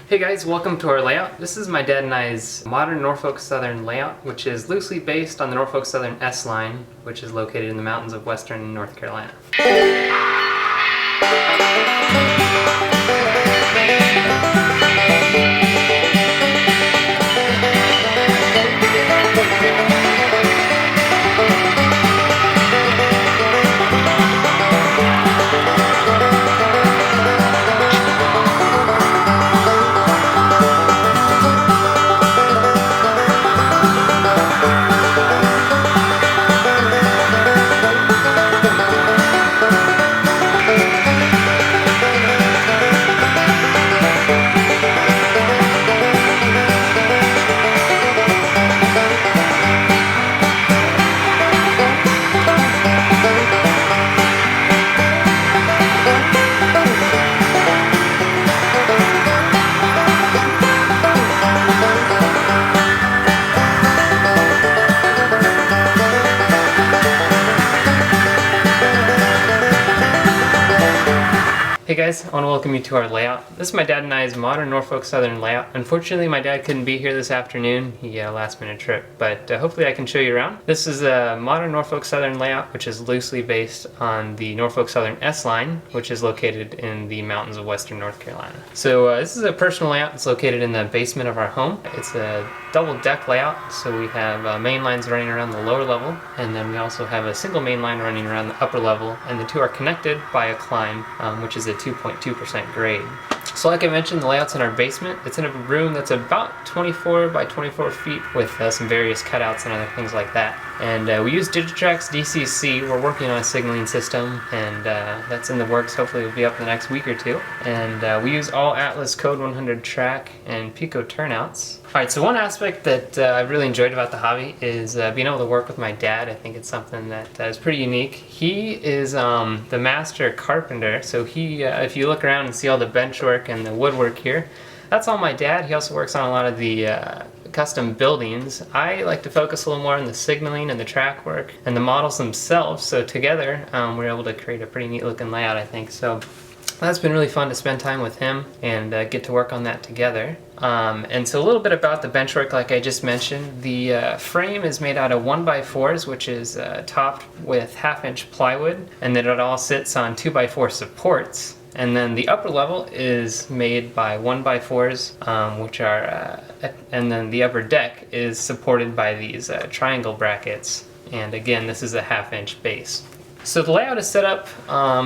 Hey guys, welcome to our layout. This is my dad and I's modern Norfolk Southern layout, which is loosely based on the Norfolk Southern S line, which is located in the mountains of western North Carolina. Hey guys, I want to welcome you to our layout. This is my dad and I's modern Norfolk Southern layout. Unfortunately, my dad couldn't be here this afternoon. He had a last minute trip, but hopefully I can show you around. This is a modern Norfolk Southern layout, which is loosely based on the Norfolk Southern S line, which is located in the mountains of western North Carolina. So this is a personal layout. It's located in the basement of our home. It's a double deck layout, so we have main lines running around the lower level, and then we also have a single main line running around the upper level, and the two are connected by a climb, which is a 2.2% grade. So like I mentioned, the layout's in our basement. It's in a room that's about 24 by 24 feet with some various cutouts and other things like that. And we use Ridgecrest DCC. We're working on a signaling system, and that's in the works. Hopefully it'll be up in the next week or two. And we use all Atlas Code 100 track and Pico turnouts. Alright, so one aspect that I've really enjoyed about the hobby is being able to work with my dad. I think it's something that is pretty unique. He is the master carpenter, so he, if you look around and see all the bench work and the woodwork here, that's all my dad. He also works on a lot of the custom buildings. I like to focus a little more on the signaling and the track work and the models themselves, so together we're able to create a pretty neat looking layout, I think. So that's been really fun to spend time with him and get to work on that together. And so a little bit about the benchwork, like I just mentioned. The frame is made out of 1x4s, which is topped with 1/2-inch plywood, and then it all sits on 2x4 supports. And then the upper level is made by 1x4s, which are, and then the upper deck is supported by these triangle brackets. And again, this is a 1/2-inch base. So the layout is set up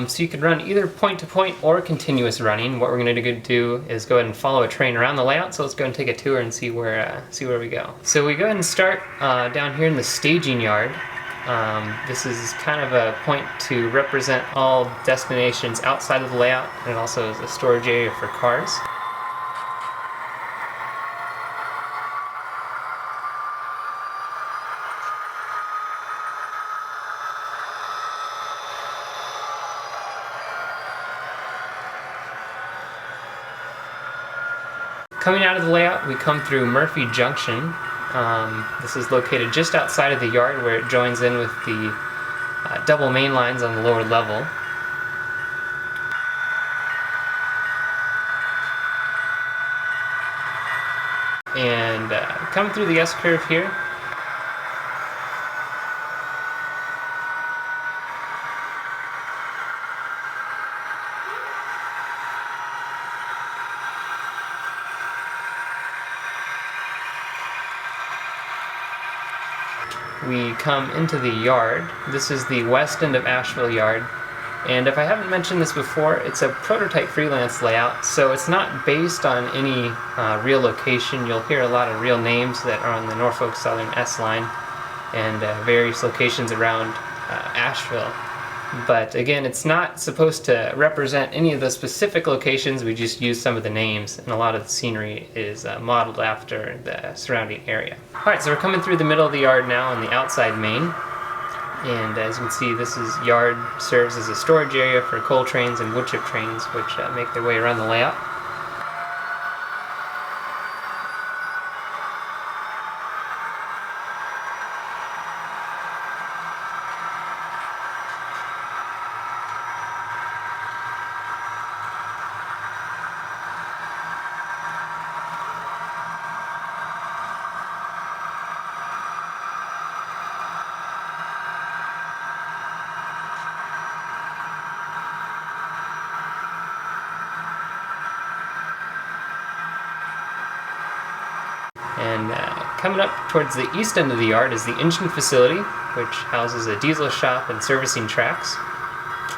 so you can run either point-to-point or continuous running. What we're going to do is go ahead and follow a train around the layout. So let's go and take a tour and see where we go. So we go ahead and start down here in the staging yard. This is kind of a point to represent all destinations outside of the layout, and it also is a storage area for cars. Coming out of the layout, we come through Murphy Junction. This is located just outside of the yard where it joins in with the double main lines on the lower level. And coming through the S-curve here, we come into the yard. This is the west end of Asheville Yard, and if I haven't mentioned this before, it's a prototype freelance layout, so it's not based on any real location. You'll hear a lot of real names that are on the Norfolk Southern S line and various locations around Asheville. But again, it's not supposed to represent any of the specific locations. We just use some of the names, and a lot of the scenery is modeled after the surrounding area. Alright, so we're coming through the middle of the yard now on the outside main. And as you can see, this yard serves as a storage area for coal trains and wood chip trains, which make their way around the layout. And coming up towards the east end of the yard is the engine facility, which houses a diesel shop and servicing tracks.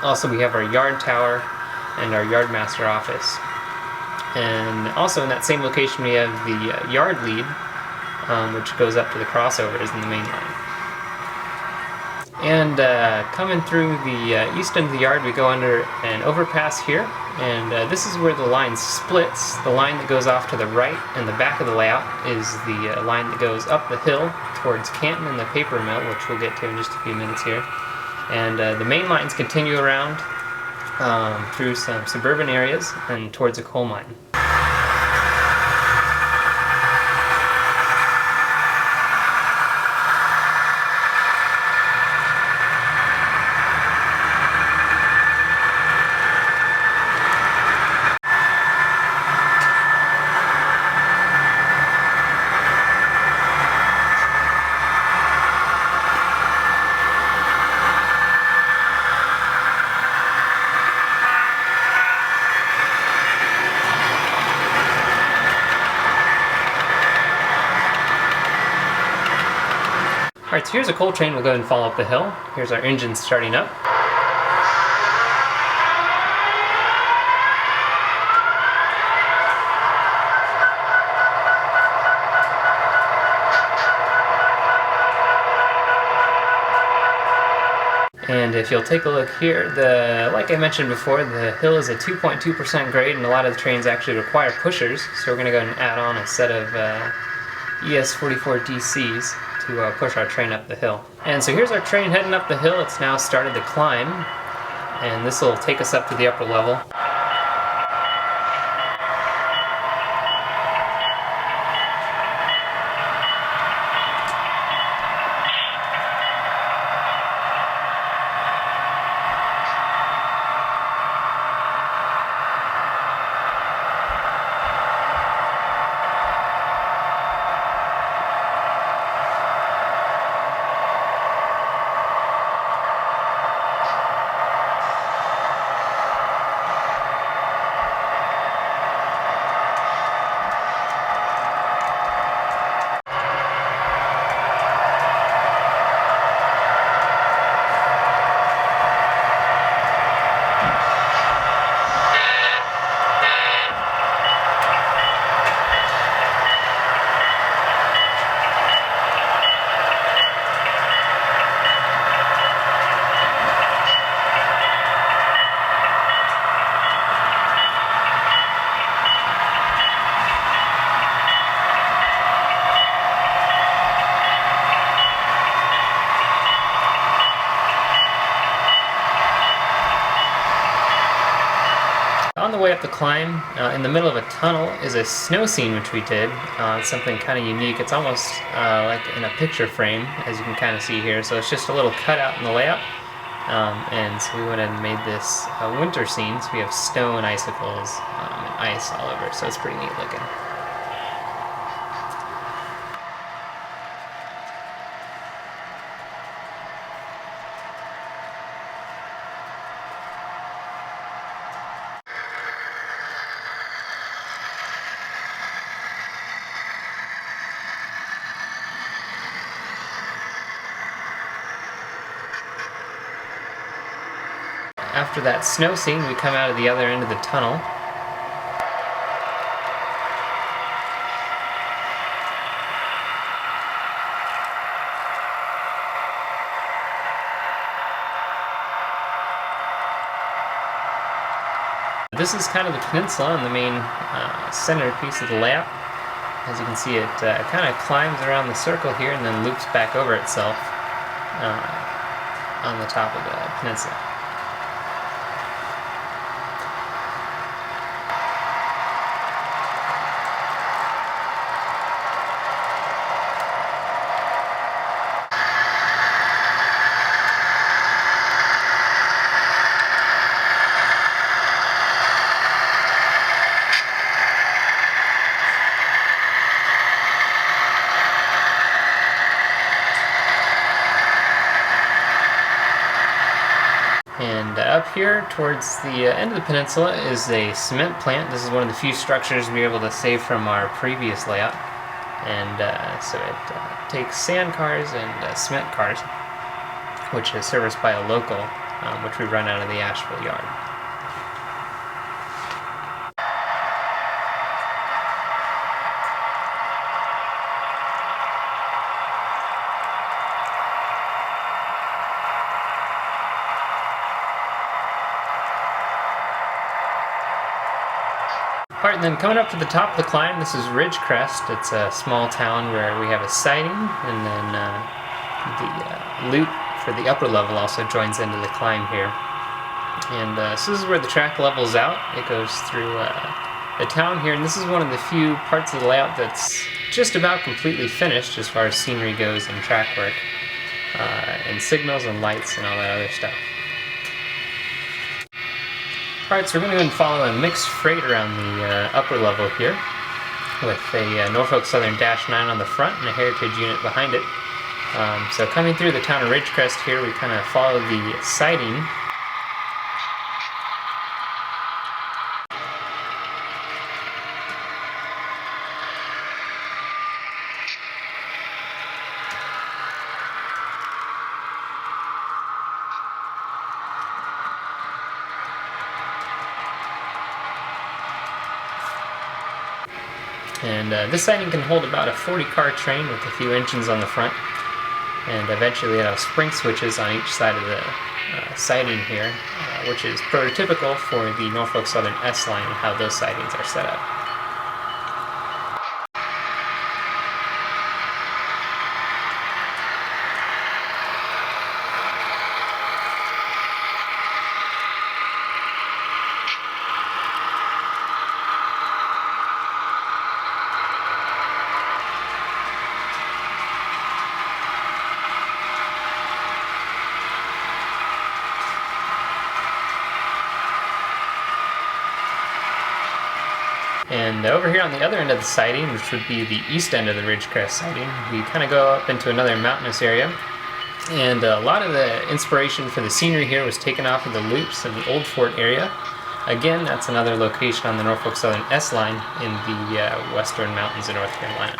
Also, we have our yard tower and our yardmaster office. And also in that same location we have the yard lead, which goes up to the crossovers in the main line. And coming through the east end of the yard, we go under an overpass here, and this is where the line splits. The line that goes off to the right in the back of the layout is the line that goes up the hill towards Canton and the paper mill, which we'll get to in just a few minutes here. And the main lines continue around through some suburban areas and towards a coal mine. Alright, so here's a coal train. We'll go ahead and follow up the hill. Here's our engine starting up. And if you'll take a look here, like I mentioned before, the hill is a 2.2% grade, and a lot of the trains actually require pushers, so we're going to go ahead and add on a set of ES44 DCs to push our train up the hill. And so here's our train heading up the hill. It's now started to climb, and this will take us up to the upper level. On the way up the climb, in the middle of a tunnel, is a snow scene which we did. It's something kind of unique. It's almost like in a picture frame, as you can kind of see here. So it's just a little cutout in the layout. And so we went and made this winter scene. So we have snow and icicles and ice all over. So it's pretty neat looking. After that snow scene, we come out of the other end of the tunnel. This is kind of the peninsula and the main centerpiece of the layout. As you can see, it kind of climbs around the circle here and then loops back over itself on the top of the peninsula. And up here towards the end of the peninsula is a cement plant. This is one of the few structures we were able to save from our previous layout. And so it takes sand cars and cement cars, which is serviced by a local, which we run out of the Asheville Yard. Alright, and then coming up to the top of the climb, this is Ridgecrest. It's a small town where we have a siding, and then the loop for the upper level also joins into the climb here. And so this is where the track levels out. It goes through the town here, and this is one of the few parts of the layout that's just about completely finished as far as scenery goes and track work, and signals and lights and all that other stuff. Alright, so we're going to go and follow a mixed freight around the upper level here with a Norfolk Southern -9 on the front and a Heritage unit behind it. So coming through the town of Ridgecrest here, we kind of follow the siding. And this siding can hold about a 40-car train with a few engines on the front. And eventually it'll have spring switches on each side of the siding here, which is prototypical for the Norfolk Southern S-line and how those sidings are set up. And over here on the other end of the siding, which would be the east end of the Ridgecrest siding, we kind of go up into another mountainous area. And a lot of the inspiration for the scenery here was taken off of the loops in the Old Fort area. Again, that's another location on the Norfolk Southern S-line in the western mountains of North Carolina.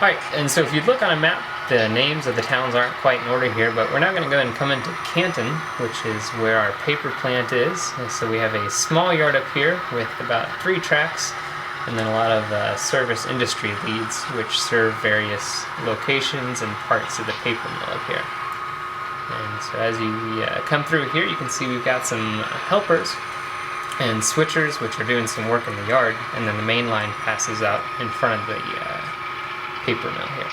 Alright, and so if you look on a map, the names of the towns aren't quite in order here, but we're now going to go ahead and come into Canton, which is where our paper plant is. And so we have a small yard up here with about 3 tracks, and then a lot of service industry leads, which serve various locations and parts of the paper mill up here. And so as you come through here, you can see we've got some helpers and switchers, which are doing some work in the yard, and then the main line passes out in front of the paper mill here.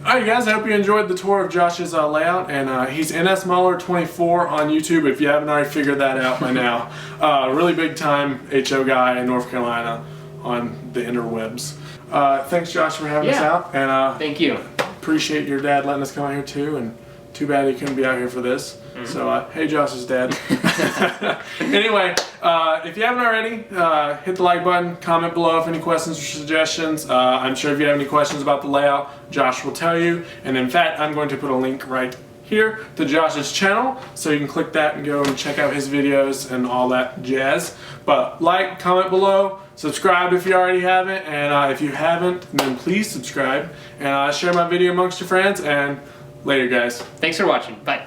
Alright guys, I hope you enjoyed the tour of Josh's layout, and he's NSMODELER24 on YouTube if you haven't already figured that out by now. Really big time HO guy in North Carolina on the interwebs. Thanks Josh for having us out. And thank you. appreciate your dad letting us come out here too, and too bad he couldn't be out here for this. So, hey, Josh's dad. Anyway, if you haven't already, hit the like button, comment below if any questions or suggestions. I'm sure if you have any questions about the layout, Josh will tell you. And in fact, I'm going to put a link right here to Josh's channel, so you can click that and go and check out his videos and all that jazz. But like, comment below, subscribe if you already haven't, and if you haven't, then please subscribe. And share my video amongst your friends, and later, guys. Thanks for watching. Bye.